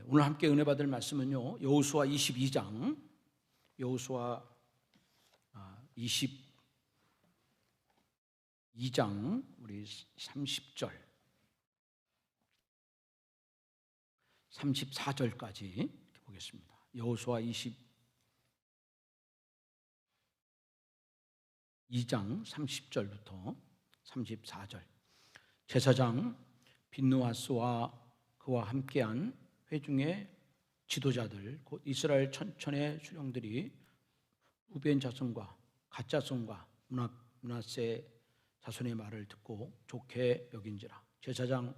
오늘 함께 은혜 받을 말씀은요, 여호수아 22장, 여호수아 22장 우리 30절, 34절까지 보겠습니다. 여호수아 22장 30절부터 34절. 제사장 빈누아스와 그와 함께한 회중의 지도자들, 곧 이스라엘 천천의 수령들이 루벤 자손과 갓 자손과 므낫세 자손의 말을 듣고 좋게 여긴지라. 제사장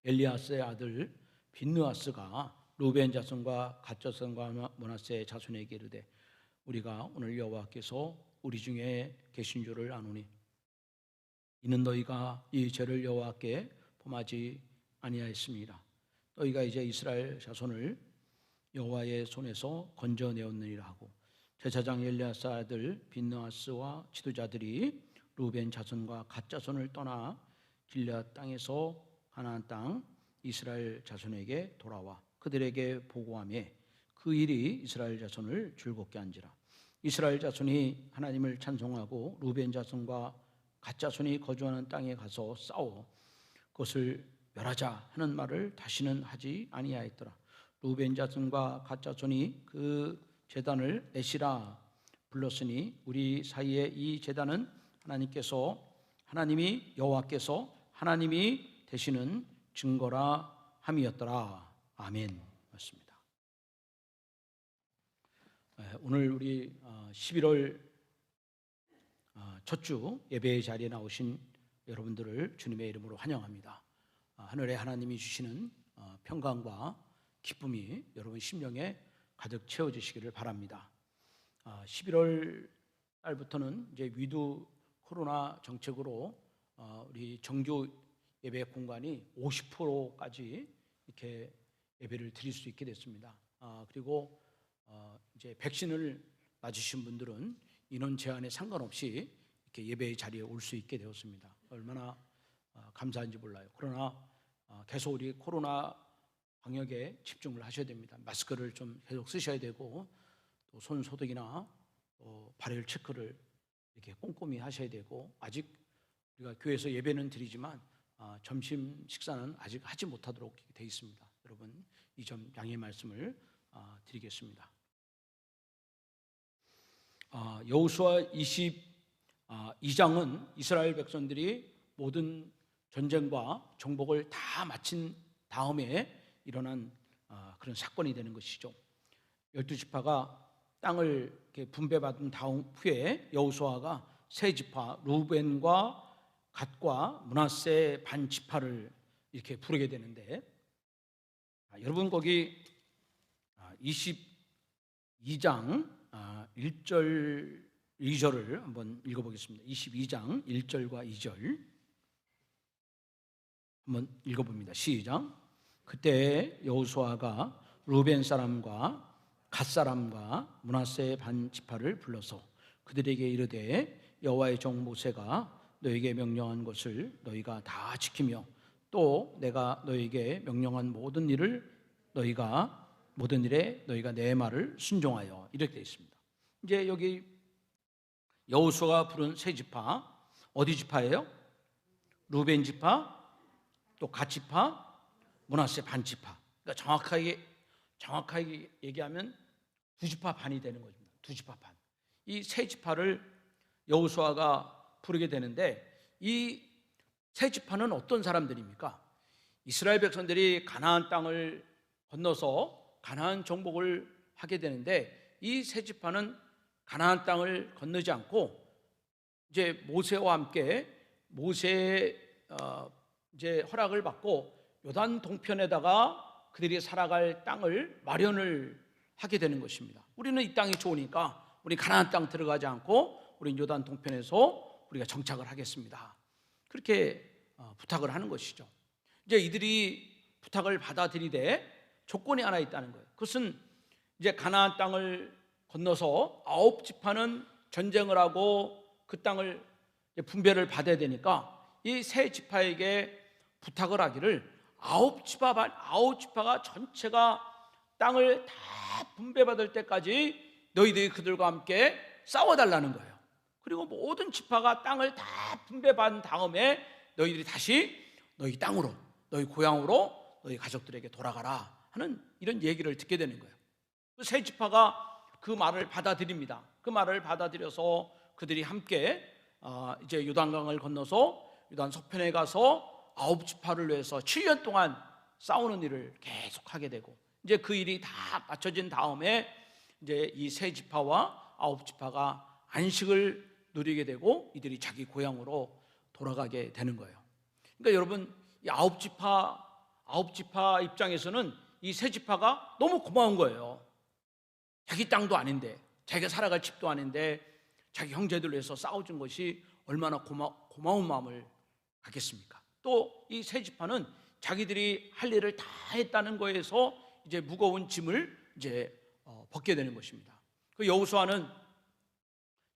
엘리아스의 아들 빈누아스가 루벤 자손과 갓 자손과 므낫세 자손에게 이르되, 우리가 오늘 여호와께서 우리 중에 계신 줄을 아노니 이는 너희가 이 죄를 여호와께 범하지 아니하였습니다. 너희가 이제 이스라엘 자손을 여호와의 손에서 건져내었느니라 하고, 제사장 엘리아스 아들 빈누아스와 지도자들이 루벤 자손과 갓 자손을 떠나 길앗 땅에서 가나안 땅 이스라엘 자손에게 돌아와 그들에게 보고하며 그 일이 이스라엘 자손을 즐겁게 한지라. 이스라엘 자손이 하나님을 찬송하고 루벤 자손과 갓 자손이 거주하는 땅에 가서 싸워 그것을 멸하자 하는 말을 다시는 하지 아니하였더라. 루벤 자손과 갓 자손이 그 제단을 에시라 불렀으니 우리 사이에 이 제단은 하나님이 여호와께서 하나님이 되시는 증거라 함이었더라. 아멘. 맞습니다. 오늘 우리 11월 첫 주 예배의 자리에 나오신 여러분들을 주님의 이름으로 환영합니다. 하늘에 하나님이 주시는 평강과 기쁨이 여러분 심령에 가득 채워지시기를 바랍니다. 11월 달부터는 이제 위드 코로나 정책으로 우리 정규 예배 공간이 50%까지 이렇게 예배를 드릴 수 있게 됐습니다. 그리고 이제 백신을 맞으신 분들은 인원 제한에 상관없이 이렇게 예배의 자리에 올 수 있게 되었습니다. 얼마나 감사한지 몰라요. 그러나 계속 우리 코로나 방역에 집중을 하셔야 됩니다. 마스크를 좀 계속 쓰셔야 되고, 또 손 소독이나 발열 체크를 이렇게 꼼꼼히 하셔야 되고, 아직 우리가 교회에서 예배는 드리지만 점심 식사는 아직 하지 못하도록 되어 있습니다. 여러분 이 점 양해의 말씀을 드리겠습니다. 여호수아 22장은 이스라엘 백성들이 모든 전쟁과 정복을 다 마친 다음에 일어난 그런 사건이 되는 것이죠. 12지파가 땅을 이렇게 분배받은 다음 후에 여호수아가 세 지파 루벤과 갓과 므낫세 반 지파를 이렇게 부르게 되는데, 여러분 거기 22장 1절 2절을 한번 읽어보겠습니다. 22장 1절과 2절 한번 읽어봅니다. 시작. 그때 여호수아가 루벤 사람과 갓 사람과 므낫세 반 지파를 불러서 그들에게 이르되, 여호와의 종 모세가 너에게 명령한 것을 너희가 다 지키며 또 내가 너에게 명령한 모든 일에 너희가 내 말을 순종하여, 이렇게 되어 있습니다. 이제 여기 여호수아가 부른 세 지파, 어디 지파예요? 루벤 지파, 또 갓 지파, 므낫세 반 지파. 그러니까 정확하게 얘기하면 두 지파 반이 되는 겁니다. 두 지파 반. 이 세 지파를 여호수아가 부르게 되는데, 이 세 지파는 어떤 사람들입니까? 이스라엘 백성들이 가나안 땅을 건너서 가나안 정복을 하게 되는데, 이 세 지파는 가나안 땅을 건너지 않고 이제 모세와 함께 모세의 이제 허락을 받고 요단 동편에다가 그들이 살아갈 땅을 마련을 하게 되는 것입니다. 우리는 이 땅이 좋으니까 우리 가나안 땅 들어가지 않고 우리 요단 동편에서 우리가 정착을 하겠습니다. 그렇게 부탁을 하는 것이죠. 이제 이들이 부탁을 받아들이되 조건이 하나 있다는 거예요. 그것은 이제 가나안 땅을 건너서 9지파는 전쟁을 하고 그 땅을 분배를 받아야 되니까 이 세 지파에게 부탁을 하기를, 아홉 지파가 전체가 땅을 다 분배받을 때까지 너희들이 그들과 함께 싸워달라는 거예요. 그리고 모든 지파가 땅을 다 분배받은 다음에 너희들이 다시 너희 땅으로, 너희 고향으로, 너희 가족들에게 돌아가라 하는 이런 얘기를 듣게 되는 거예요. 그 세 지파가 그 말을 받아들입니다. 그 말을 받아들여서 그들이 함께 이제 요단강을 건너서 요단 서편에 가서 아홉 지파를 위해서 7년 동안 싸우는 일을 계속하게 되고, 이제 그 일이 다 맞춰진 다음에 이제 이 세 지파와 아홉 지파가 안식을 누리게 되고 이들이 자기 고향으로 돌아가게 되는 거예요. 그러니까 여러분, 이 아홉 지파 입장에서는 이 세 지파가 너무 고마운 거예요. 자기 땅도 아닌데, 자기가 살아갈 집도 아닌데 자기 형제들 위해서 싸워준 것이 얼마나 고마운 마음을 갖겠습니까? 또 이 세 지파는 자기들이 할 일을 다 했다는 거에서 이제 무거운 짐을 이제 벗게 되는 것입니다. 그 여호수아는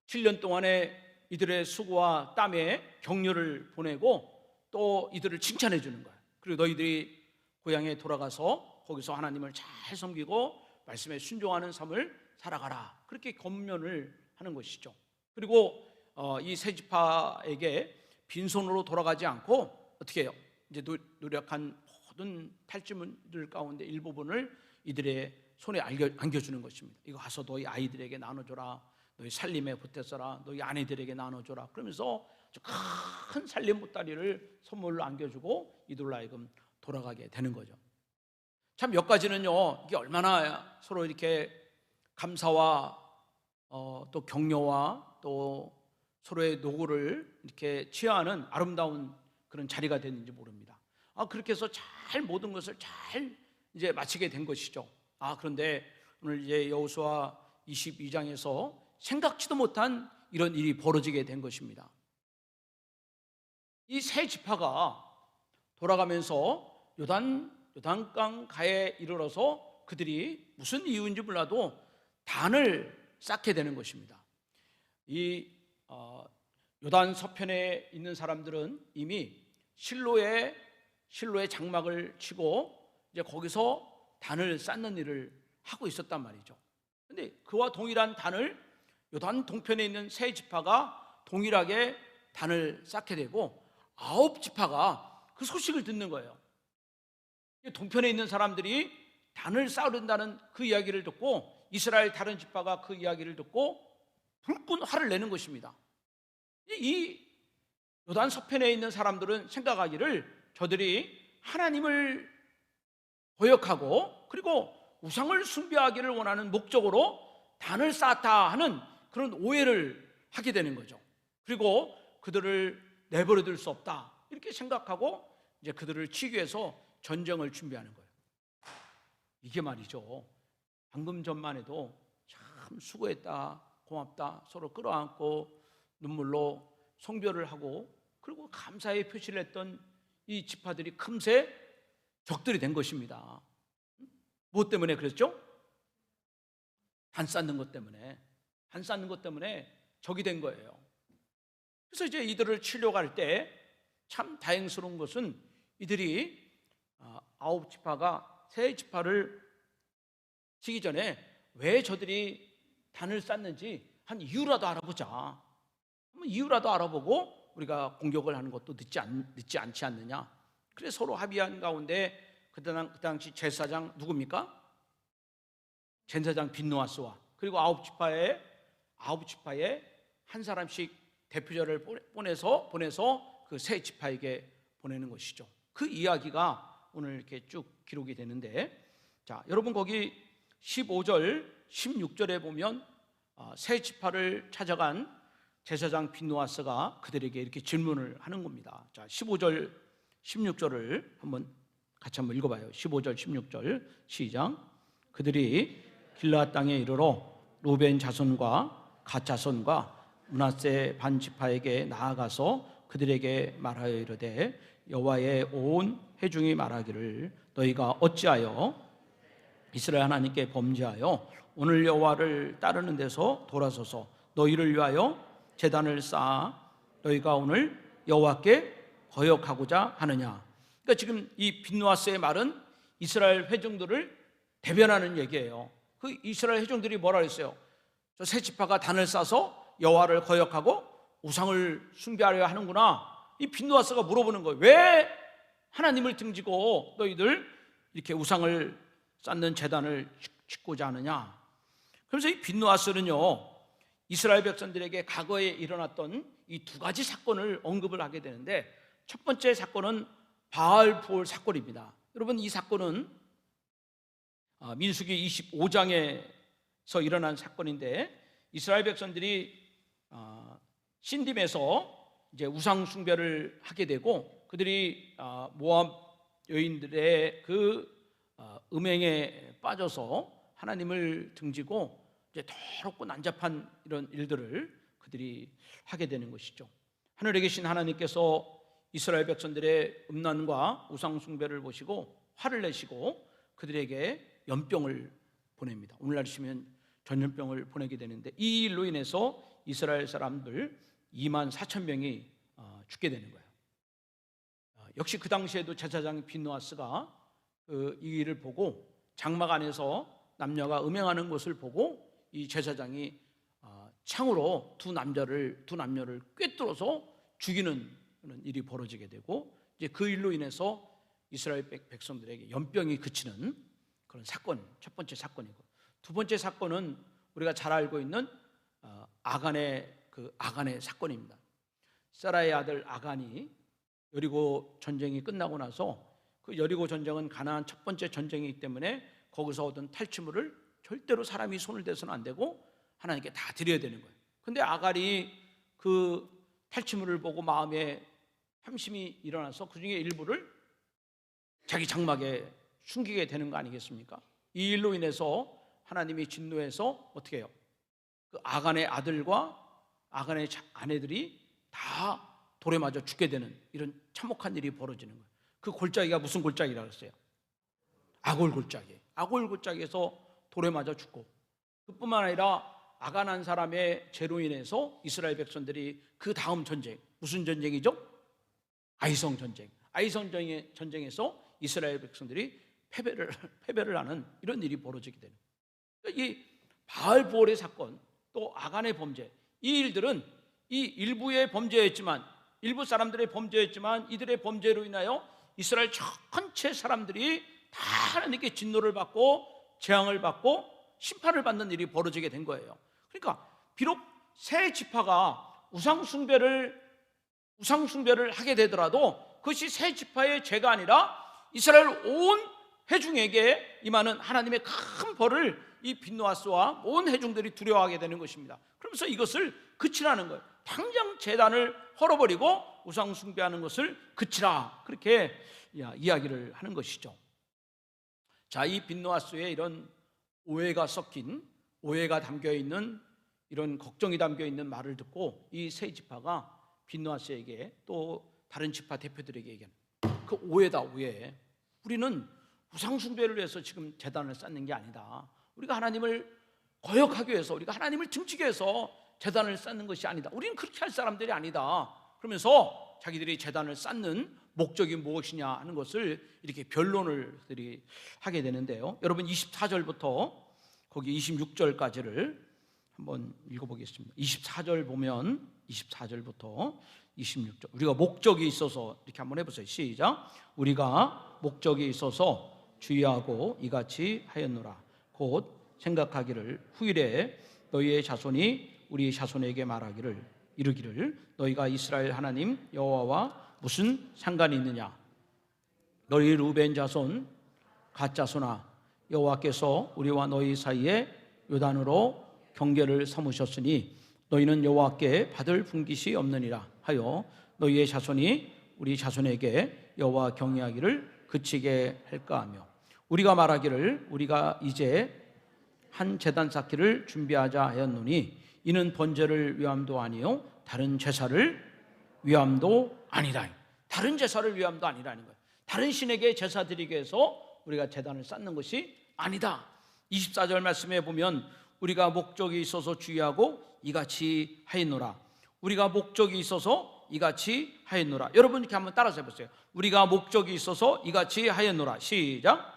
7년 동안의 이들의 수고와 땀에 격려를 보내고 또 이들을 칭찬해 주는 거예요. 그리고 너희들이 고향에 돌아가서 거기서 하나님을 잘 섬기고 말씀에 순종하는 삶을 살아가라, 그렇게 권면을 하는 것이죠. 그리고 이 세 지파에게 빈손으로 돌아가지 않고 어떻게 해요? 이제 노력한 모든 탈취물들 가운데 일부분을 이들의 손에 안겨주는 것입니다. 이거 가서 너희 아이들에게 나눠줘라, 너희 살림에 보태서라, 너희 아내들에게 나눠줘라, 그러면서 큰 살림 보따리를 선물로 안겨주고 이들로 하여금 돌아가게 되는 거죠. 참 몇 가지는요, 이게 얼마나 서로 이렇게 감사와 또 격려와 또 서로의 노고를 이렇게 치하하는 아름다운 그런 자리가 됐는지 모릅니다. 그렇게 해서 잘 모든 것을 잘 이제 마치게 된 것이죠. 그런데 오늘 이제 여호수아 22장에서 생각지도 못한 이런 일이 벌어지게 된 것입니다. 이 세 지파가 돌아가면서 요단강 가에 이르러서 그들이 무슨 이유인지 몰라도 단을 쌓게 되는 것입니다. 이 요단 서편에 있는 사람들은 이미 실로에 장막을 치고 이제 거기서 단을 쌓는 일을 하고 있었단 말이죠. 그런데 그와 동일한 단을 요단 동편에 있는 세 지파가 동일하게 단을 쌓게 되고 아홉 지파가 그 소식을 듣는 거예요. 동편에 있는 사람들이 단을 쌓으려다는 그 이야기를 듣고 이스라엘 다른 지파가 그 이야기를 듣고 불끈 화를 내는 것입니다. 이 요단 서편에 있는 사람들은 생각하기를 저들이 하나님을 거역하고 그리고 우상을 숭배하기를 원하는 목적으로 단을 쌓았다 하는 그런 오해를 하게 되는 거죠. 그리고 그들을 내버려둘 수 없다 이렇게 생각하고 이제 그들을 치기 위해서 전쟁을 준비하는 거예요. 이게 말이죠, 방금 전만 해도 참 수고했다, 고맙다 서로 끌어안고 눈물로 성별을 하고 그리고 감사의 표시를 했던 이 지파들이 금세 적들이 된 것입니다. 무엇 때문에 그랬죠? 단 쌓는 것 때문에 적이 된 거예요. 그래서 이제 이들을 치려고 할 때 참 다행스러운 것은 이들이 아홉 지파가 세 지파를 치기 전에 왜 저들이 단을 쌓는지 한 이유라도 알아보자. 한번 이유라도 알아보고 우리가 공격을 하는 것도 늦지 않지 않느냐. 그래서 서로 합의한 가운데 그 당시 제사장 누굽니까? 제사장 빈누아스와 그리고 아홉 지파에 한 사람씩 대표자를 보내서 그 세 지파에게 보내는 것이죠. 그 이야기가 오늘 이렇게 쭉 기록이 되는데, 자, 여러분 거기 15절, 16절에 보면 세 지파를 찾아간 제사장 빈누아스가 그들에게 이렇게 질문을 하는 겁니다. 자, 15절, 16절을 같이 한번 읽어봐요. 15절, 16절 시작. 그들이 길르앗 땅에 이르러 루벤 자손과 갓 자손과 므낫세 반 지파에게 나아가서 그들에게 말하여 이르되 여호와의 온 회중이 말하기를 너희가 어찌하여 이스라엘 하나님께 범죄하여 오늘 여호와를 따르는 데서 돌아서서 너희를 위하여 제단을 쌓아 너희가 오늘 여호와께 거역하고자 하느냐. 그러니까 지금 이 빈누아스의 말은 이스라엘 회중들을 대변하는 얘기예요. 그 이스라엘 회중들이 뭐라 그랬어요? 저 세 지파가 단을 싸서 여호와를 거역하고 우상을 숭배하려 하는구나. 이 빈누아스가 물어보는 거예요. 왜 하나님을 등지고 너희들 이렇게 우상을 쌓는 제단을 짓고자 하느냐? 그래서 이 빈누아스는요, 이스라엘 백성들에게 과거에 일어났던 이 두 가지 사건을 언급을 하게 되는데, 첫 번째 사건은 바알부올 사건입니다. 여러분, 이 사건은 민수기 25장에서 일어난 사건인데, 이스라엘 백성들이 신딤에서 이제 우상 숭배를 하게 되고, 그들이 모압 여인들의 그 음행에 빠져서 하나님을 등지고 이제 더럽고 난잡한 이런 일들을 그들이 하게 되는 것이죠. 하늘에 계신 하나님께서 이스라엘 백성들의 음란과 우상 숭배를 보시고 화를 내시고 그들에게 연병을 보냅니다. 오늘날이시면 전염병을 보내게 되는데, 이 일로 인해서 이스라엘 사람들 2만 4천 명이 죽게 되는 거예요. 역시 그 당시에도 제사장 빈누아스가 이 일을 보고 장막 안에서 남녀가 음행하는 것을 보고 이 제사장이 창으로 두 남녀를 꿰뚫어서 죽이는 일이 벌어지게 되고, 이제 그 일로 인해서 이스라엘 백성들에게 연병이 그치는 그런 사건, 첫 번째 사건이고, 두 번째 사건은 우리가 잘 알고 있는 아간의 사건입니다. 사라의 아들 아간이 여리고 전쟁이 끝나고 나서, 그 여리고 전쟁은 가나안 첫 번째 전쟁이기 때문에 거기서 얻은 탈취물을 절대로 사람이 손을 대서는 안 되고 하나님께 다 드려야 되는 거예요. 근데 아간이 그 탈취물을 보고 마음에 탐심이 일어나서 그 중에 일부를 자기 장막에 숨기게 되는 거 아니겠습니까? 이 일로 인해서 하나님이 진노해서 어떻게 해요? 그 아간의 아들과 아간의 아내들이 다 돌에 맞아 죽게 되는 이런 참혹한 일이 벌어지는 거예요. 그 골짜기가 무슨 골짜기라고 했어요? 아골 골짜기. 아골 골짜기에서 돌에 맞아 죽고, 그뿐만 아니라 아간 한 사람의 죄로 인해서 이스라엘 백성들이 그 다음 전쟁, 무슨 전쟁이죠? 아이성 전쟁. 아이성 전쟁에서 이스라엘 백성들이 패배를 하는 이런 일이 벌어지게 되는 거예요. 이 바알부올의 사건, 또 아간의 범죄, 이 일들은 이 일부의 범죄였지만, 일부 사람들의 범죄였지만, 이들의 범죄로 인하여 이스라엘 전체 사람들이 다 하나님께 진노를 받고 재앙을 받고 심판을 받는 일이 벌어지게 된 거예요. 그러니까 비록 세 지파가 우상 숭배를 하게 되더라도 그것이 세 지파의 죄가 아니라 이스라엘 온 회중에게 임하는 하나님의 큰 벌을 이 빈누아스와 온 회중들이 두려워하게 되는 것입니다. 그러면서 이것을 그치라는 거예요. 당장 제단을 헐어버리고 우상 숭배하는 것을 그치라, 그렇게 이야기를 하는 것이죠. 자, 이 빈누아스의 이런 오해가 담겨있는 이런 걱정이 담겨있는 말을 듣고 이 세 지파가 빈누아스에게 또 다른 지파 대표들에게 얘기합니다. 그 오해다, 오해. 우리는 우상 숭배를 위해서 지금 제단을 쌓는 게 아니다. 우리가 하나님을 거역하기 위해서, 우리가 하나님을 등지기 위해서 제단을 쌓는 것이 아니다. 우리는 그렇게 할 사람들이 아니다. 그러면서 자기들이 제단을 쌓는 목적이 무엇이냐 하는 것을 이렇게 변론을 하게 되는데요. 여러분 24절부터 거기 26절까지를 한번 읽어보겠습니다. 24절 보면 24절부터 26절, 우리가 목적이 있어서 이렇게 한번 해보세요. 시작. 우리가 목적이 있어서 주의하고 이같이 하였노라. 곧 생각하기를 후일에 너희의 자손이 우리 자손에게 말하기를 이르기를 너희가 이스라엘 하나님 여호와와 무슨 상관이 있느냐? 너희 루벤 자손 갓 자손아, 여호와께서 우리와 너희 사이에 요단으로 경계를 삼으셨으니 너희는 여호와께 받을 분깃이 없느니라 하여 너희의 자손이 우리 자손에게 여호와 경외하기를 그치게 할까 하며, 우리가 말하기를 우리가 이제 한 제단 쌓기를 준비하자 하였노니 이는 번제를 위함도 아니요 다른 제사를 위함도 아니라. 다른 제사를 위함도 아니라는 거예요. 다른 신에게 제사 드리기 위해서 우리가 제단을 쌓는 것이 아니다. 24절 말씀에 보면 우리가 목적이 있어서 주의하고 이같이 하였노라. 우리가 목적이 있어서 이같이 하였노라. 여러분 이렇게 한번 따라서 해보세요. 우리가 목적이 있어서 이같이 하였노라. 시작.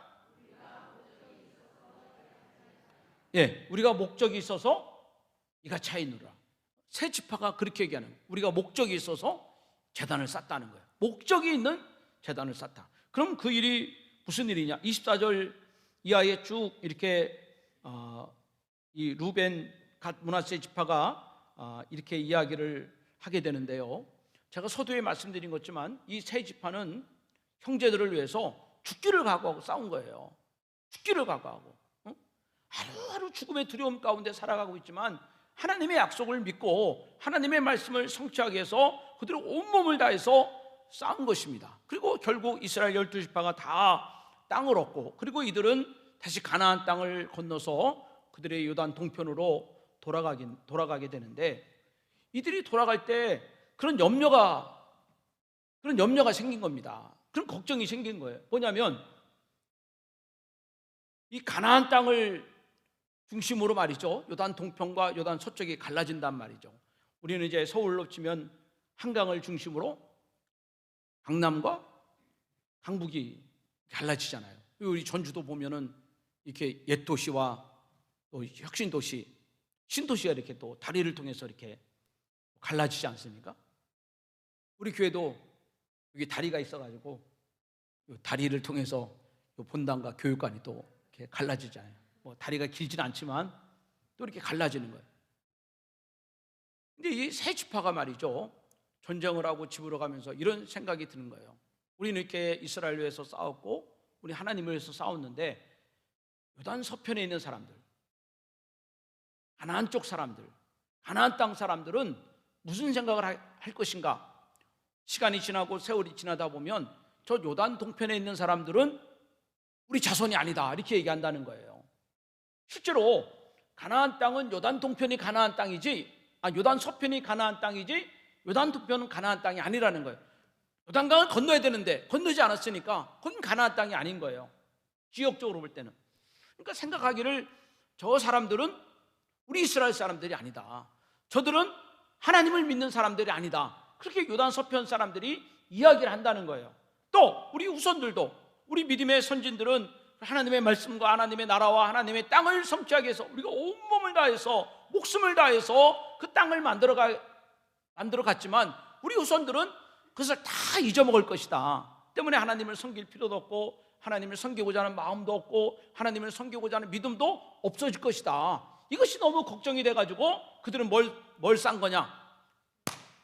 예, 우리가 목적이 있어서 이같이 하였노라. 세 지파가 그렇게 얘기하는 거예요. 우리가 목적이 있어서 제단을 쌓다는 거예요. 목적이 있는 제단을 쌓다. 그럼 그 일이 무슨 일이냐? 24절 이하에 쭉 이렇게 이 루벤 갓 므낫세 지파가 이렇게 이야기를 하게 되는데요. 제가 서두에 말씀드린 것지만 이 세 지파는 형제들을 위해서 죽기를 각오하고 싸운 거예요. 죽기를 각오하고 하루하루 죽음의 두려움 가운데 살아가고 있지만 하나님의 약속을 믿고 하나님의 말씀을 성취하기 위해서 그들은 온몸을 다해서 싸운 것입니다. 그리고 결국 이스라엘 12지파가 다 땅을 얻고, 그리고 이들은 다시 가나안 땅을 건너서 그들의 요단 동편으로 돌아가게 되는데, 이들이 돌아갈 때 그런 염려가 생긴 겁니다. 그런 걱정이 생긴 거예요. 뭐냐면 이 가나안 땅을 중심으로 말이죠, 요단 동편과 요단 서쪽이 갈라진단 말이죠. 우리는 이제 서울로 치면 한강을 중심으로 강남과 강북이 갈라지잖아요. 우리 전주도 보면은 이렇게 옛 도시와 또 혁신 도시, 신도시가 이렇게 또 다리를 통해서 이렇게 갈라지지 않습니까? 우리 교회도 여기 다리가 있어가지고 다리를 통해서 본당과 교육관이 또 이렇게 갈라지잖아요. 뭐 다리가 길지는 않지만 또 이렇게 갈라지는 거예요. 근데 이 세 지파가 말이죠, 전쟁을 하고 집으로 가면서 이런 생각이 드는 거예요. 우리는 이렇게 이스라엘을 위해서 싸웠고 우리 하나님을 위해서 싸웠는데 요단 서편에 있는 사람들, 가나안 쪽 사람들, 가나안 땅 사람들은 무슨 생각을 할 것인가? 시간이 지나고 세월이 지나다 보면 저 요단 동편에 있는 사람들은 우리 자손이 아니다, 이렇게 얘기한다는 거예요. 실제로 가나안 땅은 요단 동편이 가나안 땅이지, 요단 서편이 가나안 땅이지 요단 동편은 가나안 땅이 아니라는 거예요. 요단강을 건너야 되는데 건너지 않았으니까 거긴 가나안 땅이 아닌 거예요, 지역적으로 볼 때는. 그러니까 생각하기를 저 사람들은 우리 이스라엘 사람들이 아니다, 저들은 하나님을 믿는 사람들이 아니다, 그렇게 요단 서편 사람들이 이야기를 한다는 거예요. 또 우리 후손들도, 우리 믿음의 선진들은 하나님의 말씀과 하나님의 나라와 하나님의 땅을 성취하기 위해서 우리가 온몸을 다해서 목숨을 다해서 그 땅을 만들어 갔지만 우리 후손들은 그것을 다 잊어먹을 것이다. 때문에 하나님을 섬길 필요도 없고 하나님을 섬기고자 하는 마음도 없고 하나님을 섬기고자 하는 믿음도 없어질 것이다. 이것이 너무 걱정이 돼가지고 그들은 뭘 싼 거냐?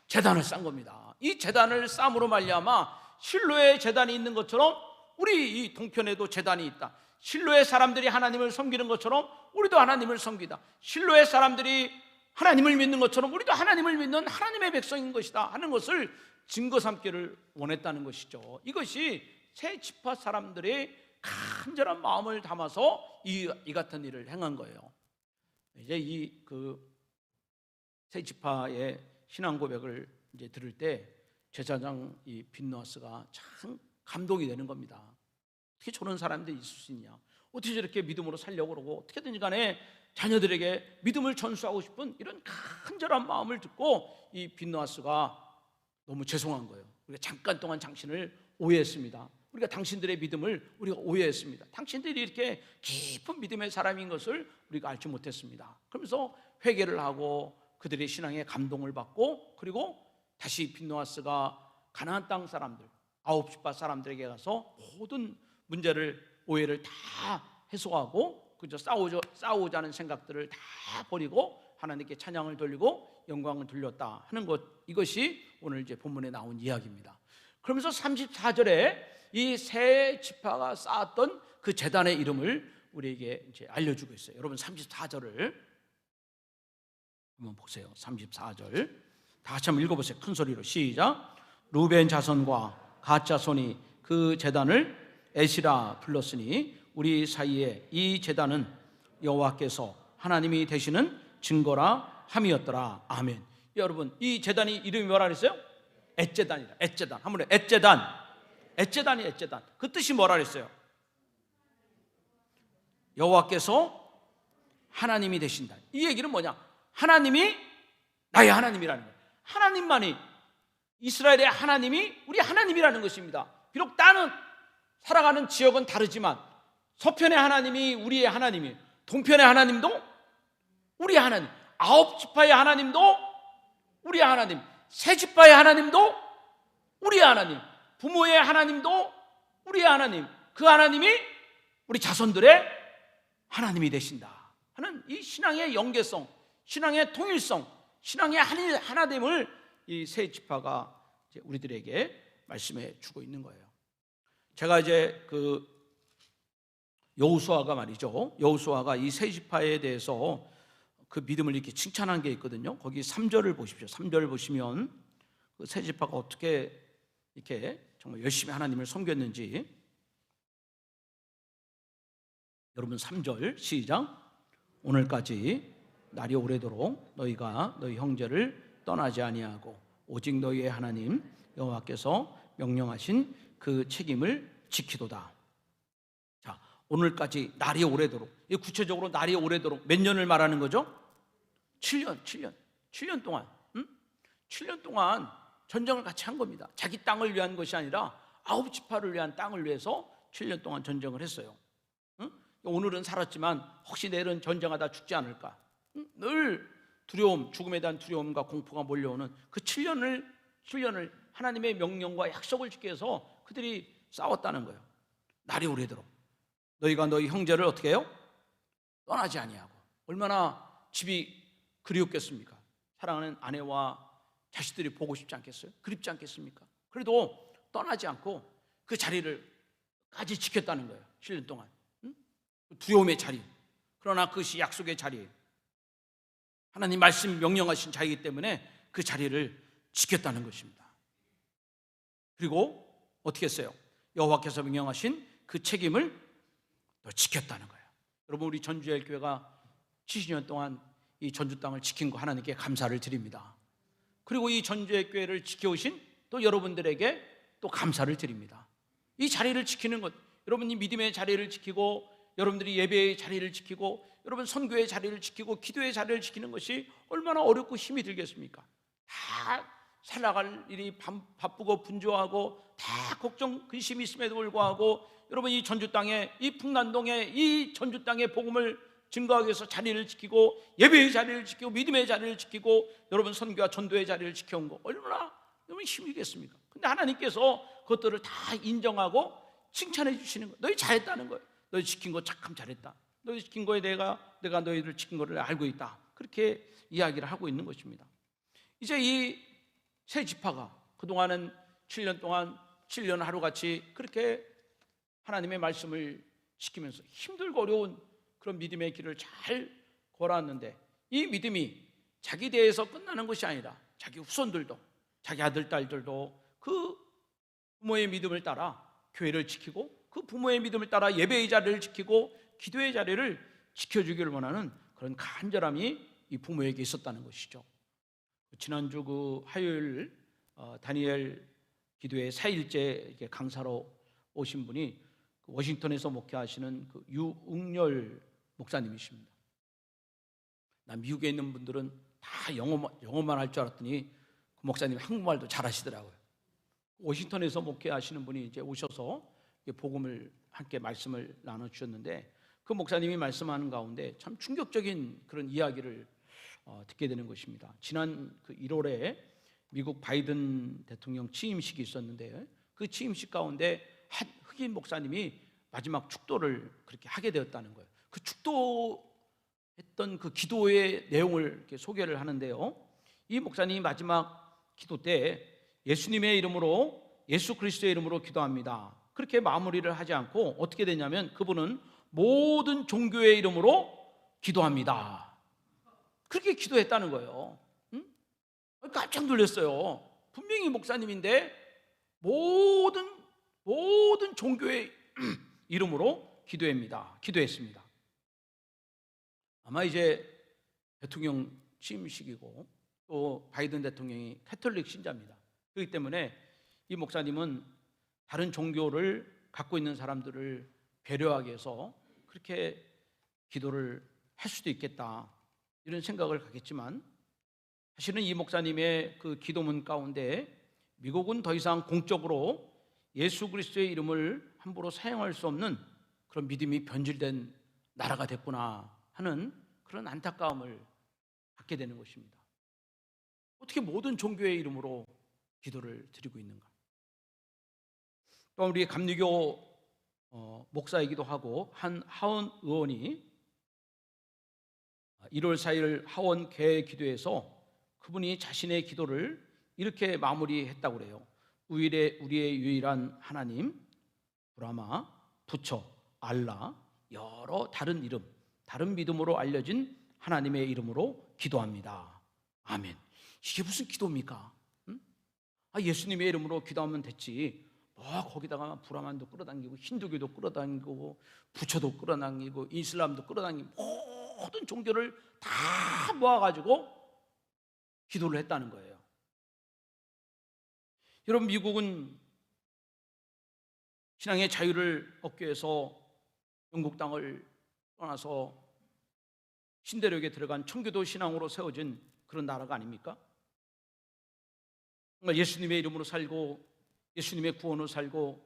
제단을 싼 겁니다. 이 제단을 쌈으로 말미암아 실로의 제단이 있는 것처럼 우리 이 동편에도 제단이 있다. 실로의 사람들이 하나님을 섬기는 것처럼 우리도 하나님을 섬기다. 실로의 사람들이 하나님을 믿는 것처럼 우리도 하나님을 믿는 하나님의 백성인 것이다 하는 것을 증거 삼기를 원했다는 것이죠. 이것이 세 지파 사람들의 간절한 마음을 담아서 이 같은 일을 행한 거예요. 이제 이 세 지파의 신앙 고백을 이제 들을 때 제사장 이 빈누아스가 참 감동이 되는 겁니다. 어떻게 저런 사람들이 있을 수 있냐? 어떻게 저렇게 믿음으로 살려고 그러고 어떻게든지 간에 자녀들에게 믿음을 전수하고 싶은 이런 간절한 마음을 듣고 이 빈누아스가 너무 죄송한 거예요. 우리가 잠깐 동안 당신을 오해했습니다. 우리가 당신들의 믿음을 우리가 오해했습니다. 당신들이 이렇게 깊은 믿음의 사람인 것을 우리가 알지 못했습니다. 그러면서 회개를 하고 그들의 신앙에 감동을 받고, 그리고 다시 빈누아스가 가나안 땅 사람들 9지파 사람들에게 가서 모든 문제를, 오해를 다 해소하고 그저 싸우자는 생각들을 다 버리고 하나님께 찬양을 돌리고 영광을 돌렸다 하는 것, 이것이 오늘 이제 본문에 나온 이야기입니다. 그러면서 34절에 이 세 지파가 쌓았던 그 제단의 이름을 우리에게 이제 알려주고 있어요. 여러분 34절을 한번 보세요. 34절 다 같이 한번 읽어보세요. 큰 소리로 시작. 루벤 자손과 갓 자손이 그 제단을 에시라 불렀으니 우리 사이에 이 제단은 여호와께서 하나님이 되시는 증거라 함이었더라. 아멘. 여러분 이 제단이 이름이 뭐라 그랬어요? 엣제단이다. 엣제단. 한번 해. 엣제단. 엣제단이 엣제단. 그 뜻이 뭐라 그랬어요? 여호와께서 하나님이 되신다. 이 얘기는 뭐냐? 하나님이 나의 하나님이라는 거예요. 하나님만이 이스라엘의 하나님이 우리 하나님이라는 것입니다. 비록 나는 살아가는 지역은 다르지만 서편의 하나님이 우리의 하나님이에요. 동편의 하나님도 우리의 하나님, 아홉 지파의 하나님도 우리의 하나님, 세 지파의 하나님도 우리의 하나님, 부모의 하나님도 우리의 하나님, 그 하나님이 우리 자손들의 하나님이 되신다 하는 이 신앙의 연계성, 신앙의 통일성, 신앙의 하나됨을 이 세 지파가 우리들에게 말씀해 주고 있는 거예요. 제가 이제 그 여호수아가 말이죠, 여호수아가 이 세 지파에 대해서 그 믿음을 이렇게 칭찬한 게 있거든요. 거기 3절을 보십시오. 3절을 보시면 그 세 지파가 어떻게 이렇게 정말 열심히 하나님을 섬겼는지, 여러분 3절 시작. 오늘까지 날이 오래도록 너희가 너희 형제를 떠나지 아니하고 오직 너희의 하나님 여호와께서 명령하신 그 책임을 지키도다. 자, 오늘까지 날이 오래도록, 이 구체적으로 날이 오래도록 몇 년을 말하는 거죠? 7년 동안 7년 동안 전쟁을 같이 한 겁니다. 자기 땅을 위한 것이 아니라 아홉 지파를 위한 땅을 위해서 7년 동안 전쟁을 했어요. 오늘은 살았지만 혹시 내일은 전쟁하다 죽지 않을까, 늘 두려움, 죽음에 대한 두려움과 공포가 몰려오는 그 7년을 하나님의 명령과 약속을 지키기 위해서 그들이 싸웠다는 거예요. 날이 오래도록 너희가 너희 형제를 어떻게 해요? 떠나지 아니하고. 얼마나 집이 그리웠겠습니까? 사랑하는 아내와 자식들이 보고 싶지 않겠어요? 그립지 않겠습니까? 그래도 떠나지 않고 그 자리를 까지 지켰다는 거예요. 7년 동안. 두려움의 자리, 그러나 그것이 약속의 자리예요. 하나님 말씀 명령하신 자리이기 때문에 그 자리를 지켰다는 것입니다. 그리고 어떻게 했어요? 여호와께서 명령하신 그 책임을 또 지켰다는 거예요. 여러분, 우리 전주일교회가 70년 동안 이 전주 땅을 지킨 거 하나님께 감사를 드립니다. 그리고 이 전주일교회를 지켜오신 또 여러분들에게 또 감사를 드립니다. 이 자리를 지키는 것, 여러분이 믿음의 자리를 지키고, 여러분들이 예배의 자리를 지키고, 여러분 선교의 자리를 지키고, 기도의 자리를 지키는 것이 얼마나 어렵고 힘이 들겠습니까? 다 살아갈 일이 바쁘고 분주하고 다 걱정 근심이 있음에도 불구하고 여러분 이 전주 땅에, 이 풍난동에, 이 전주 땅에 복음을 증거하기 위해서 자리를 지키고, 예배의 자리를 지키고, 믿음의 자리를 지키고, 여러분 선교와 전도의 자리를 지켜온 거 얼마나 힘이겠습니까? 근데 하나님께서 그것들을 다 인정하고 칭찬해 주시는 거예요. 너희 잘했다는 거예요. 너희 지킨 거 참 잘했다. 너희 지킨 거에 내가 너희를 지킨 거를 알고 있다. 그렇게 이야기를 하고 있는 것입니다. 이제 이 세 지파가 그동안은 7년 동안 7년 하루같이 그렇게 하나님의 말씀을 지키면서 힘들고 어려운 그런 믿음의 길을 잘 걸어왔는데, 이 믿음이 자기 대에서 끝나는 것이 아니라 자기 후손들도, 자기 아들, 딸들도 그 부모의 믿음을 따라 교회를 지키고, 그 부모의 믿음을 따라 예배의 자리를 지키고 기도의 자리를 지켜주기를 원하는 그런 간절함이 이 부모에게 있었다는 것이죠. 지난주 그 화요일 다니엘 기도회 4일째 강사로 오신 분이 워싱턴에서 목회하시는 그 유응렬 목사님이십니다. 나 미국에 있는 분들은 다 영어만 할 줄 알았더니 그 목사님 한국말도 잘하시더라고요. 워싱턴에서 목회하시는 분이 이제 오셔서 복음을 함께 말씀을 나눠주셨는데, 그 목사님이 말씀하는 가운데 참 충격적인 그런 이야기를 듣게 되는 것입니다. 지난 그 1월에 미국 바이든 대통령 취임식이 있었는데, 그 취임식 가운데 한 흑인 목사님이 마지막 축도를 그렇게 하게 되었다는 거예요. 그 축도했던 그 기도의 내용을 이렇게 소개를 하는데요, 이 목사님이 마지막 기도 때 예수님의 이름으로, 예수 그리스도의 이름으로 기도합니다, 그렇게 마무리를 하지 않고 어떻게 되냐면 그분은 모든 종교의 이름으로 기도합니다, 그렇게 기도했다는 거예요. 깜짝 놀랐어요. 분명히 목사님인데 모든 종교의 이름으로 기도했습니다. 아마 이제 대통령 취임식이고 또 바이든 대통령이 캐톨릭 신자입니다. 그렇기 때문에 이 목사님은 다른 종교를 갖고 있는 사람들을 배려하기 위해서 그렇게 기도를 할 수도 있겠다, 이런 생각을 갖겠지만, 사실은 이 목사님의 그 기도문 가운데 미국은 더 이상 공적으로 예수 그리스도의 이름을 함부로 사용할 수 없는 그런 믿음이 변질된 나라가 됐구나 하는 그런 안타까움을 갖게 되는 것입니다. 어떻게 모든 종교의 이름으로 기도를 드리고 있는가? 또 우리 감리교 목사이기도 하고 한 하원 의원이 1월 4일 하원 개회 기도에서 그분이 자신의 기도를 이렇게 마무리했다고 그래요. 우리의 유일한 하나님 브라마, 부처, 알라, 여러 다른 이름, 다른 믿음으로 알려진 하나님의 이름으로 기도합니다. 아멘. 이게 무슨 기도입니까? 응? 예수님의 이름으로 기도하면 됐지. 거기다가 브라만도 끌어당기고 힌두교도 끌어당기고 부처도 끌어당기고 이슬람도 끌어당기고 모든 종교를 다 모아가지고 기도를 했다는 거예요. 여러분, 미국은 신앙의 자유를 얻기 위해서 영국 땅을 떠나서 신대륙에 들어간 청교도 신앙으로 세워진 그런 나라가 아닙니까? 정말 예수님의 이름으로 살고 예수님의 구원으로 살고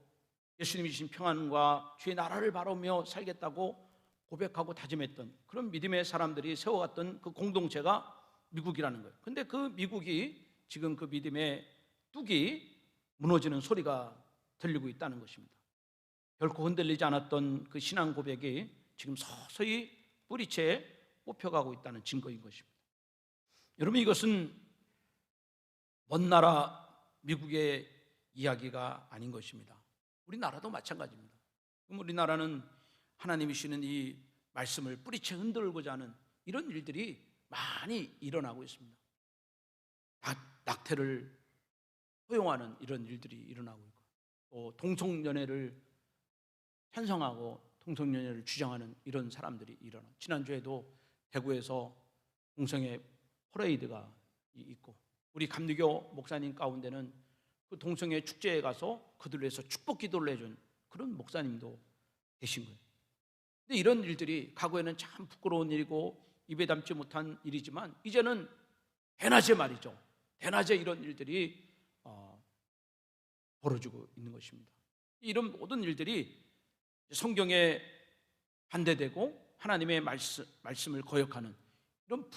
예수님이 주신 평안과 주의 나라를 바라보며 살겠다고 고백하고 다짐했던 그런 믿음의 사람들이 세워갔던 그 공동체가 미국이라는 거예요. 근데 그 미국이 지금 그 믿음의 뚝이 무너지는 소리가 들리고 있다는 것입니다. 결코 흔들리지 않았던 그 신앙 고백이 지금 서서히 뿌리채 뽑혀가고 있다는 증거인 것입니다. 여러분, 이것은 먼 나라 미국의 이야기가 아닌 것입니다. 우리나라도 마찬가지입니다. 우리나라는 하나님이 주시는 이 말씀을 뿌리채 흔들고자 하는 이런 일들이 많이 일어나고 있습니다. 낙태를 허용하는 이런 일들이 일어나고 있고, 또 동성연애를 찬성하고 동성연애를 주장하는 이런 사람들이 일어나. 지난주에도 대구에서 동성애 퍼레이드가 있고, 우리 감리교 목사님 가운데는 그 동성애 축제에 가서 그들을 위해서 축복 기도를 해준 그런 목사님도 계신 거예요. 근데 이런 일들이 과거에는 참 부끄러운 일이고 입에 담지 못한 일이지만 이제는 대낮에 말이죠. 대낮에 이런 일들이 벌어지고 있는 것입니다. 이런 모든 일들이 성경에 반대되고 하나님의 말씀을 거역하는 이런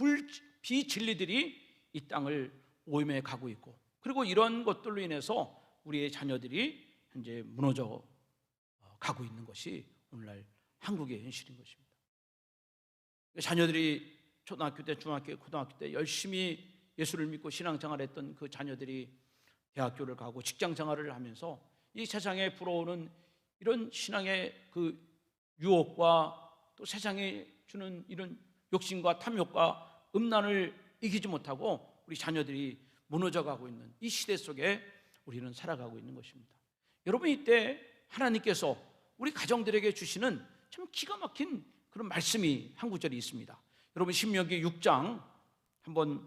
비진리들이 이 땅을 오염해 가고 있고, 그리고 이런 것들로 인해서 우리의 자녀들이 현재 무너져 가고 있는 것이 오늘날 한국의 현실인 것입니다. 자녀들이 초등학교 때, 중학교 때, 고등학교 때 열심히 예수를 믿고 신앙생활했던 그 자녀들이 대학교를 가고 직장생활을 하면서 이 세상에 불어오는 이런 신앙의 그 유혹과 또 세상에 주는 이런 욕심과 탐욕과 음란을 이기지 못하고 우리 자녀들이 무너져가고 있는 이 시대 속에 우리는 살아가고 있는 것입니다. 여러분, 이때 하나님께서 우리 가정들에게 주시는 참 기가 막힌 그런 말씀이 한 구절이 있습니다. 여러분, 신명기 6장 한번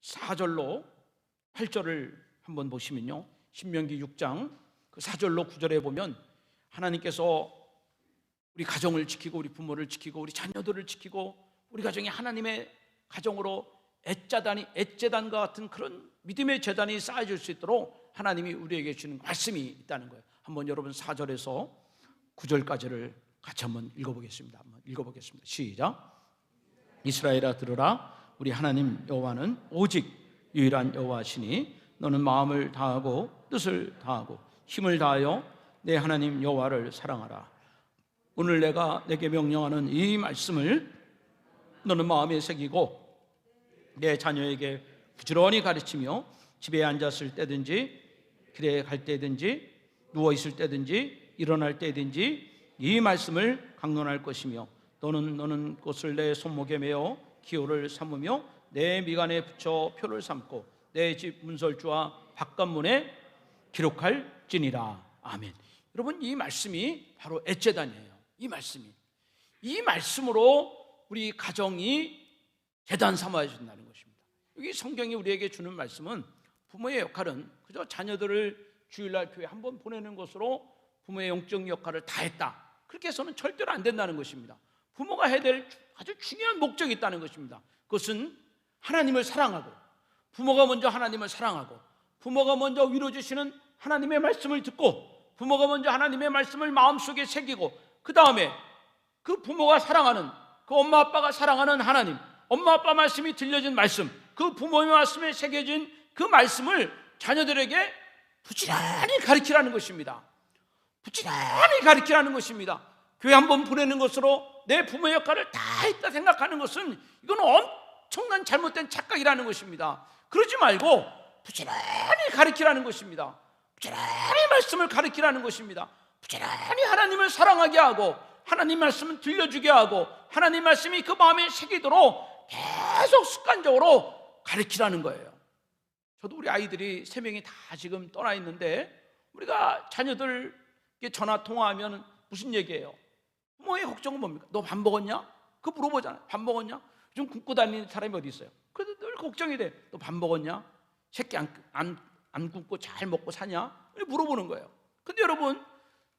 4절로 8절을 한번 보시면요, 신명기 6장 그 4절로 9절에 보면 하나님께서 우리 가정을 지키고 우리 부모를 지키고 우리 자녀들을 지키고 우리 가정이 하나님의 가정으로 애재단과 같은 그런 믿음의 재단이 쌓여질 수 있도록 하나님이 우리에게 주는 말씀이 있다는 거예요. 한번 여러분 4절에서 9절까지를 같이 한번 읽어보겠습니다. 한번 읽어보겠습니다. 시작. 이스라엘아 들으라. 우리 하나님 여호와는 오직 유일한 여호와시니 너는 마음을 다하고 뜻을 다하고 힘을 다하여 내 하나님 여호와를 사랑하라. 오늘 내가 내게 명령하는 이 말씀을 너는 마음에 새기고 내 자녀에게 부지런히 가르치며 집에 앉았을 때든지 길에 갈 때든지 누워 있을 때든지 일어날 때든지 이 말씀을 강론할 것이며 너는 꽃을 내 손목에 매어 기호를 삼으며 내 미간에 붙여 표를 삼고 내 집 문설주와 바깥문에 기록할지니라. 아멘. 여러분, 이 말씀이 바로 애재단이에요. 이 말씀으로 우리 가정이 재단 삼아야 된다는 것입니다. 여기 성경이 우리에게 주는 말씀은 부모의 역할은 그저 자녀들을 주일날 교회 한번 보내는 것으로 부모의 영적 역할을 다했다, 그렇게 해서는 절대로 안 된다는 것입니다. 부모가 해야 될 아주 중요한 목적이 있다는 것입니다. 그것은 하나님을 사랑하고 부모가 먼저 하나님을 사랑하고, 부모가 먼저 위로 주시는 하나님의 말씀을 듣고, 부모가 먼저 하나님의 말씀을 마음속에 새기고, 그 다음에 그 부모가 사랑하는, 그 엄마 아빠가 사랑하는 하나님, 엄마 아빠 말씀이 들려진 말씀, 그 부모의 말씀에 새겨진 그 말씀을 자녀들에게 부지런히 가르치라는 것입니다. 부지런히 가르치라는 것입니다. 교회 한번 보내는 것으로 내 부모의 역할을 다 했다 생각하는 것은 이건 엄청난 잘못된 착각이라는 것입니다. 그러지 말고 부지런히 가르치라는 것입니다. 부지런히 말씀을 가르치라는 것입니다. 부지런히 하나님을 사랑하게 하고, 하나님 말씀을 들려주게 하고, 하나님 말씀이 그 마음에 새기도록 계속 습관적으로 가르치라는 거예요. 저도 우리 아이들이 3명이 다 지금 떠나 있는데, 우리가 자녀들께 전화 통화하면 무슨 얘기예요? 부모의 걱정은 뭡니까? 너 밥 먹었냐? 그거 물어보잖아요. 밥 먹었냐? 요즘 굶고 다니는 사람이 어디 있어요? 그래도 늘 걱정이 돼. 너 밥 먹었냐? 새끼 안 굶고 잘 먹고 사냐? 물어보는 거예요. 근데 여러분,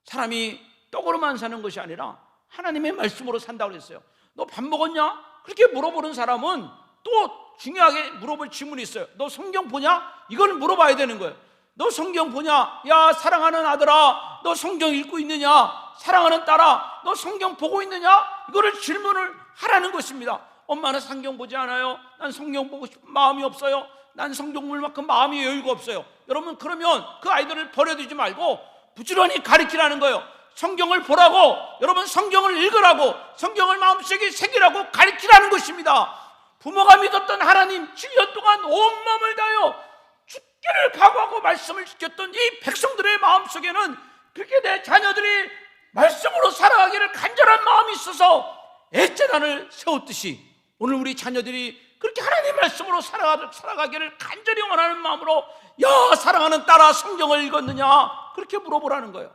사람이 떡으로만 사는 것이 아니라 하나님의 말씀으로 산다고 그랬어요. 너 밥 먹었냐? 그렇게 물어보는 사람은 또 중요하게 물어볼 질문이 있어요. 너 성경 보냐? 이걸 물어봐야 되는 거예요. 너 성경 보냐? 야, 사랑하는 아들아, 너 성경 읽고 있느냐? 사랑하는 딸아, 너 성경 보고 있느냐? 이거를 질문을 하라는 것입니다. 엄마는 성경 보지 않아요. 난 성경 보고 싶은 마음이 없어요. 난 성경 볼 만큼 마음이 여유가 없어요. 여러분, 그러면 그 아이들을 버려두지 말고 부지런히 가르치라는 거예요. 성경을 보라고, 여러분 성경을 읽으라고, 성경을 마음속에 새기라고 가르치라는 것입니다. 부모가 믿었던 하나님, 7년 동안 온 마음을 다하여 죽기를 각오하고 말씀을 지켰던 이 백성들의 마음속에는 그렇게 내 자녀들이 말씀으로 살아가기를 간절한 마음이 있어서 애재단을 세웠듯이, 오늘 우리 자녀들이 그렇게 하나님 말씀으로 살아가기를 간절히 원하는 마음으로, 야, 사랑하는 딸아, 성경을 읽었느냐? 그렇게 물어보라는 거예요.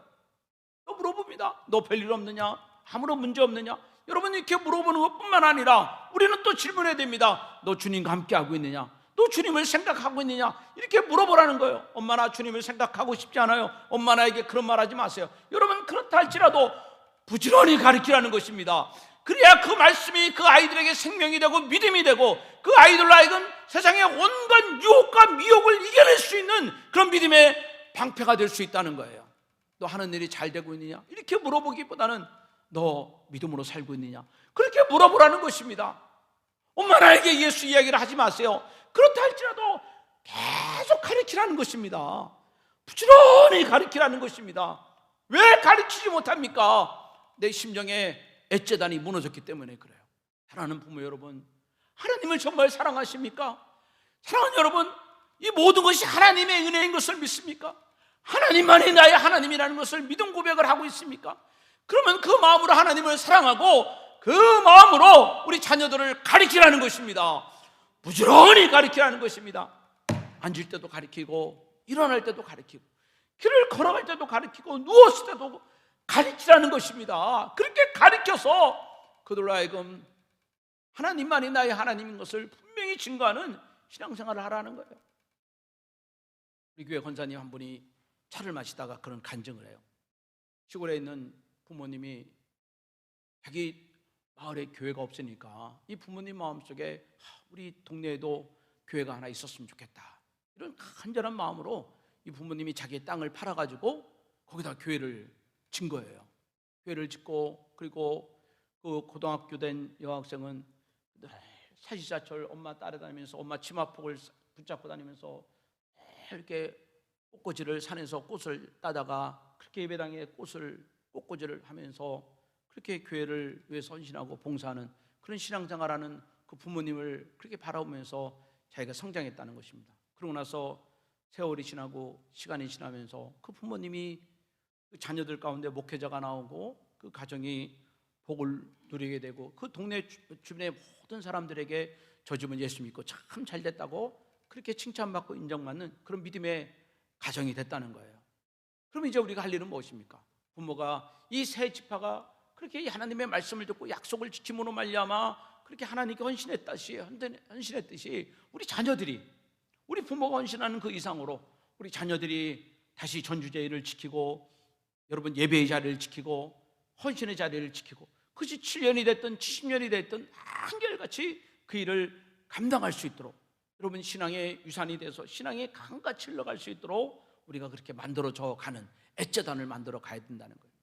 또 물어봅니다. 너 별일 없느냐? 아무런 문제 없느냐? 여러분, 이렇게 물어보는 것뿐만 아니라 우리는 또 질문해야 됩니다. 너 주님과 함께 하고 있느냐? 너 주님을 생각하고 있느냐? 이렇게 물어보라는 거예요. 엄마, 나 주님을 생각하고 싶지 않아요. 엄마, 나에게 그런 말 하지 마세요. 여러분, 그렇다 할지라도 부지런히 가르치라는 것입니다. 그래야 그 말씀이 그 아이들에게 생명이 되고 믿음이 되고, 그 아이들로 하여금 세상의 온갖 유혹과 미혹을 이겨낼 수 있는 그런 믿음의 방패가 될 수 있다는 거예요. 너 하는 일이 잘 되고 있느냐? 이렇게 물어보기보다는 너 믿음으로 살고 있느냐? 그렇게 물어보라는 것입니다. 엄마, 나에게 예수 이야기를 하지 마세요. 그렇다 할지라도 계속 가르치라는 것입니다. 부지런히 가르치라는 것입니다. 왜 가르치지 못합니까? 내 심정에 애재단이 무너졌기 때문에 그래요. 사랑하는 부모 여러분, 하나님을 정말 사랑하십니까? 사랑하는 여러분, 이 모든 것이 하나님의 은혜인 것을 믿습니까? 하나님만이 나의 하나님이라는 것을 믿음 고백을 하고 있습니까? 그러면 그 마음으로 하나님을 사랑하고 그 마음으로 우리 자녀들을 가르치라는 것입니다. 부지런히 가르치라는 것입니다. 앉을 때도 가르치고, 일어날 때도 가르치고, 길을 걸어갈 때도 가르치고, 누웠을 때도 가르치라는 것입니다. 그렇게 가르쳐서 그들로 하여금 하나님만이 나의 하나님인 것을 분명히 증거하는 신앙생활을 하라는 거예요. 우리 교회 권사님 한 분이 차를 마시다가 그런 간증을 해요. 시골에 있는 부모님이 자기 마을에 교회가 없으니까 이 부모님 마음속에 우리 동네에도 교회가 하나 있었으면 좋겠다, 이런 간절한 마음으로 이 부모님이 자기의 땅을 팔아가지고 거기다 교회를 진 거예요. 교회를 짓고, 그리고 그 고등학교 된 여학생은 사시사철 엄마 따라다니면서 엄마 치마폭을 붙잡고 다니면서 이렇게 꽃꽂이를 산에서 꽃을 따다가 그렇게 예배당에 꽃꽂이를 하면서 그렇게 교회를 위해 헌신하고 봉사하는 그런 신앙생활하는 그 부모님을 그렇게 바라보면서 자기가 성장했다는 것입니다. 그러고 나서 세월이 지나고 시간이 지나면서 그 부모님이 그 자녀들 가운데 목회자가 나오고 그 가정이 복을 누리게 되고, 그 동네 주변의 모든 사람들에게 저 집은 예수 믿고 참 잘 됐다고 그렇게 칭찬받고 인정받는 그런 믿음의 가정이 됐다는 거예요. 그럼 이제 우리가 할 일은 무엇입니까? 부모가 이 세 지파가 그렇게 하나님의 말씀을 듣고 약속을 지킴으로 말미암아 그렇게 하나님께 헌신했듯이 우리 자녀들이, 우리 부모가 헌신하는 그 이상으로 우리 자녀들이 다시 전주제의를 지키고, 여러분 예배의 자리를 지키고, 헌신의 자리를 지키고, 그것이 7년이 됐든 70년이 됐든 한결같이 그 일을 감당할 수 있도록 여러분, 신앙의 유산이 돼서 신앙의 강같이 흘러갈 수 있도록 우리가 그렇게 만들어져 가는 애재단을 만들어 가야 된다는 거예요.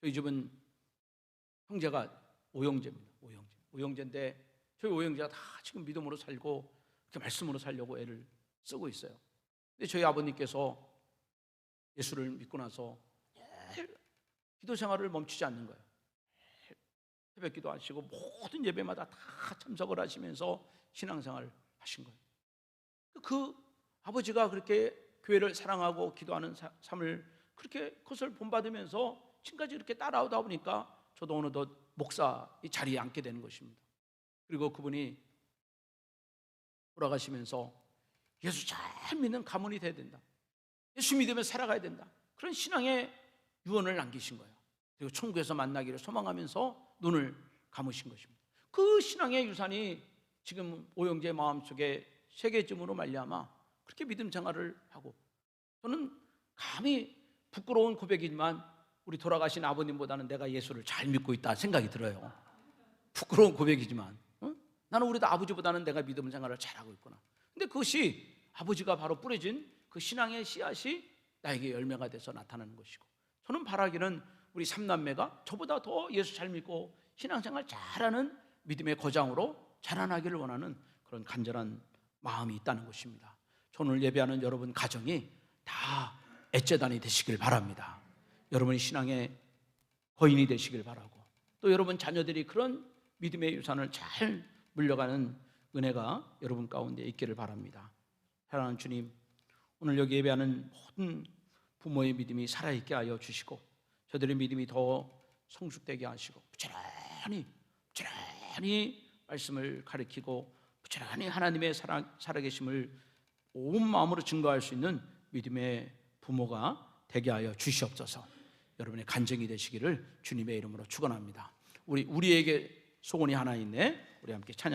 저희 집은 형제가 오형제입니다. 오형제인데 저희 오형제가 다 지금 믿음으로 살고 이렇게 말씀으로 살려고 애를 쓰고 있어요. 근데 저희 아버님께서 예수를 믿고 나서 기도 생활을 멈추지 않는 거예요. 새벽 기도하시고 모든 예배마다 다 참석을 하시면서 신앙생활을 하신 거예요. 그 아버지가 그렇게 교회를 사랑하고 기도하는 삶을 그렇게 그것을 본받으면서 지금까지 이렇게 따라오다 보니까 저도 어느덧 목사 이 자리에 앉게 되는 것입니다. 그리고 그분이 돌아가시면서 예수 잘 믿는 가문이 돼야 된다, 예수 믿으며 살아가야 된다, 그런 신앙의 유언을 남기신 거예요. 그리고 천국에서 만나기를 소망하면서 눈을 감으신 것입니다. 그 신앙의 유산이 지금 오형제의 마음속에 세계쯤으로 말미암아 그렇게 믿음 생활을 하고, 저는 감히 부끄러운 고백이지만 우리 돌아가신 아버님보다는 내가 예수를 잘 믿고 있다 생각이 들어요. 부끄러운 고백이지만 나는 우리 아버지보다는 내가 믿음 생활을 잘하고 있구나. 근데 그것이 아버지가 바로 뿌려진 그 신앙의 씨앗이 나에게 열매가 돼서 나타나는 것이고, 저는 바라기는 우리 삼남매가 저보다 더 예수 잘 믿고 신앙생활 잘하는 믿음의 거장으로 자라나기를 원하는 그런 간절한 마음이 있다는 것입니다. 오늘 예배하는 여러분 가정이 다 애재단이 되시길 바랍니다. 여러분이 신앙의 거인이 되시길 바라고, 또 여러분 자녀들이 그런 믿음의 유산을 잘 물려가는 은혜가 여러분 가운데 있기를 바랍니다. 사랑하는 주님, 오늘 여기 예배하는 모든 부모의 믿음이 살아있게 하여 주시고, 저들의 믿음이 더 성숙되게 하시고, 부지런히 말씀을 가르치고 부지런히 하나님의 살아계심을 온 마음으로 증거할 수 있는 믿음의 부모가 되게 하여 주시옵소서. 여러분의 간증이 되시기를 주님의 이름으로 축원합니다. 우리에게 소원이 하나 있네. 우리 함께 찬양.